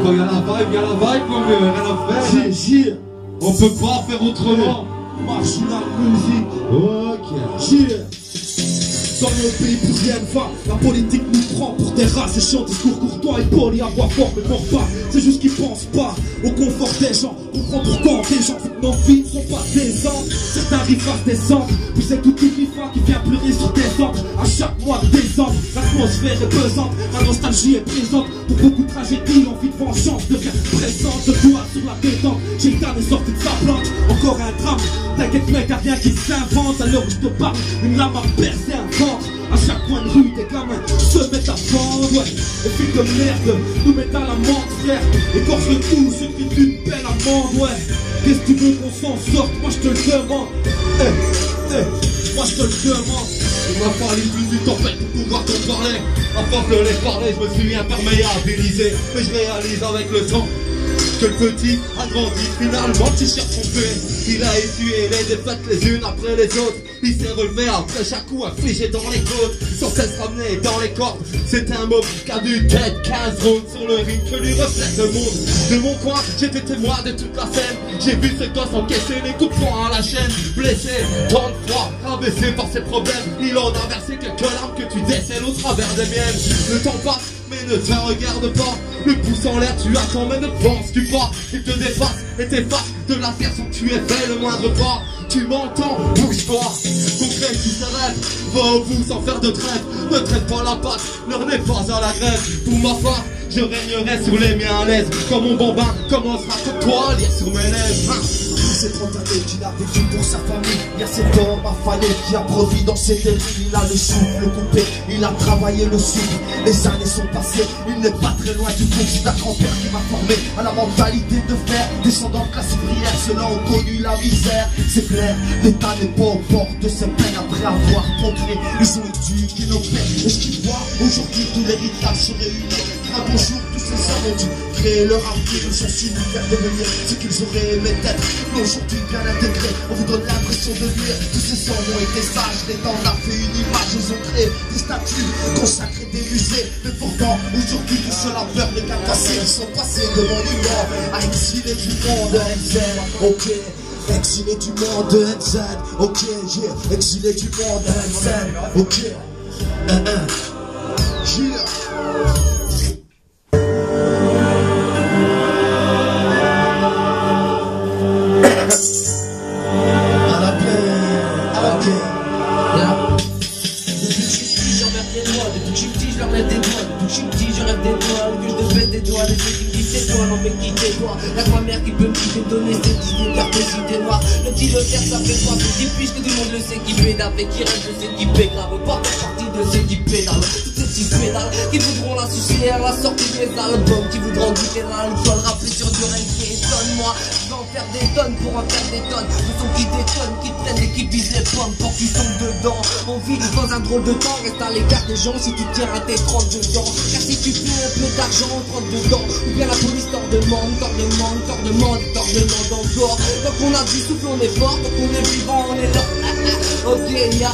quand il y a la vibe, mon vieux, rien à faire. On peut pas faire autrement. Marginal musique. Ok. Dans nos pays plus rien ne va. La politique nous prend pour des rats. C'est chiant, discours courtois et poli à voix fort mais mort pas. C'est juste qu'ils pensent pas au confort des gens. Comprends pourquoi des gens nos vies ne sont pas des ans. Certains riverages descendent. Puis c'est toute une FIFA qui vient pleurer sur des encres. À chaque mois de décembre, l'atmosphère est pesante. La nostalgie est présente. Pour beaucoup de tragédies, l'envie de vengeance devient présente. Le doigt sur la détente. Gildan est sorti de sa plante. Encore un drame. T'inquiète mec, y'a rien qui s'invente. À l'heure où je te parle, une lame a percé un ventre. À chaque coin de rue, des gamins se mettent à vendre, ouais. Et puis de merde, nous mettent à l'amende, frère. Écorche le tout, suffit d'une belle amende, ouais. Qu'est-ce que tu veux qu'on s'en sorte? Moi je te le demande. Moi je te le demande. Il m'a fallu plus d'une tempête pour pouvoir t'en parler. À force de les parler, je me suis imperméabilisé. Mais je réalise avec le temps que le petit a grandi, finalement t-shirt trompé. Il a essuyé les défaites les unes après les autres. Il s'est relevé après chaque coup infligé dans les côtes. Sans cesse ramené dans les cordes. C'est un mot qui a dû tête 15 rounds sur le ring que lui reflète le monde. De mon coin, j'étais témoin de toute la scène. J'ai vu ce gosse encaisser les coups de poing à la chaîne. Blessé, tant de fois, rabaissé par ses problèmes. Il en a versé quelques larmes que tu décèles au travers des miennes. Le temps passe, mais ne te regarde pas. Le pouce en l'air, tu attends, mais ne penses-tu pas? Il te dépasse et t'efface de la terre sans que tu aies fait le moindre pas. Tu m'entends, bouge-toi. Concret qui s'arrête, va au bout sans faire de trêve. Ne traite pas la patte, l'heure n'est pas à la grève. Pour ma part, je régnerai sur les miens à l'aise. Quand mon bambin commencera comme toi, lié sur mes lèvres. C'est 30 années qu'il a vécu pour sa famille. Il y a cet homme affalé qui a produit dans ses terrils. Il a le souffle coupé, il a travaillé le souffle. Les années sont passées, il n'est pas très loin du fond. C'est un grand-père qui m'a formé à la mentalité de fer. Descendant de classe ouvrière, ceux-là ont connu la misère. C'est clair, l'État n'est pas au bord de ses peines après avoir conquéré. Ils ont éduqué nos pères. Et ce qu'ils voient aujourd'hui, tout l'héritage se réunit. Un beau jour, tous ces hommes ont dû créer leur avenir. Ils ont su nous faire devenir ce qu'ils auraient aimé être. Mais aujourd'hui, bien intégrés, on vous donne l'impression de nuire. Tous ces hommes ont été sages, les temps on a fait une image. Ils ont créé des statues, consacré des musées. Mais pourtant, aujourd'hui, tout cela meurt les gars cassés. Ils sont passés devant l'humain à exiler du monde NZ, ok. Exilé du monde NZ, ok, yeah. Exilé du monde NZ, ok. Yeah. Y'a que ma mère qui peut me kiffer, donner ses idées, perpétuité noire. Le petit le terre, ça fait quoi? C'est puisque tout le monde le sait qui pédale, et qui rêve de ceux qui grave. Pas faire partie de ceux qui pédalent. Tous ces petits pédales qui voudront la sucer à la sortie des albums, qui voudront goûter l'alcool, rapper sur du rêve qui étonne-moi. Je vais en faire des tonnes pour en faire des tonnes. Le son qui détonne, qui traîne et qui vise les pommes pour qu'ils tombent dedans. On vit dans un drôle de temps, reste à l'écart des gens si tu tiens à tes 32 ans. Car si tu fais un peu d'argent, on rentre dedans. Ou bien la police t'en demande, encore. Donc on a du souffle, on est fort, donc on est vivant, on est là. Ok, y'a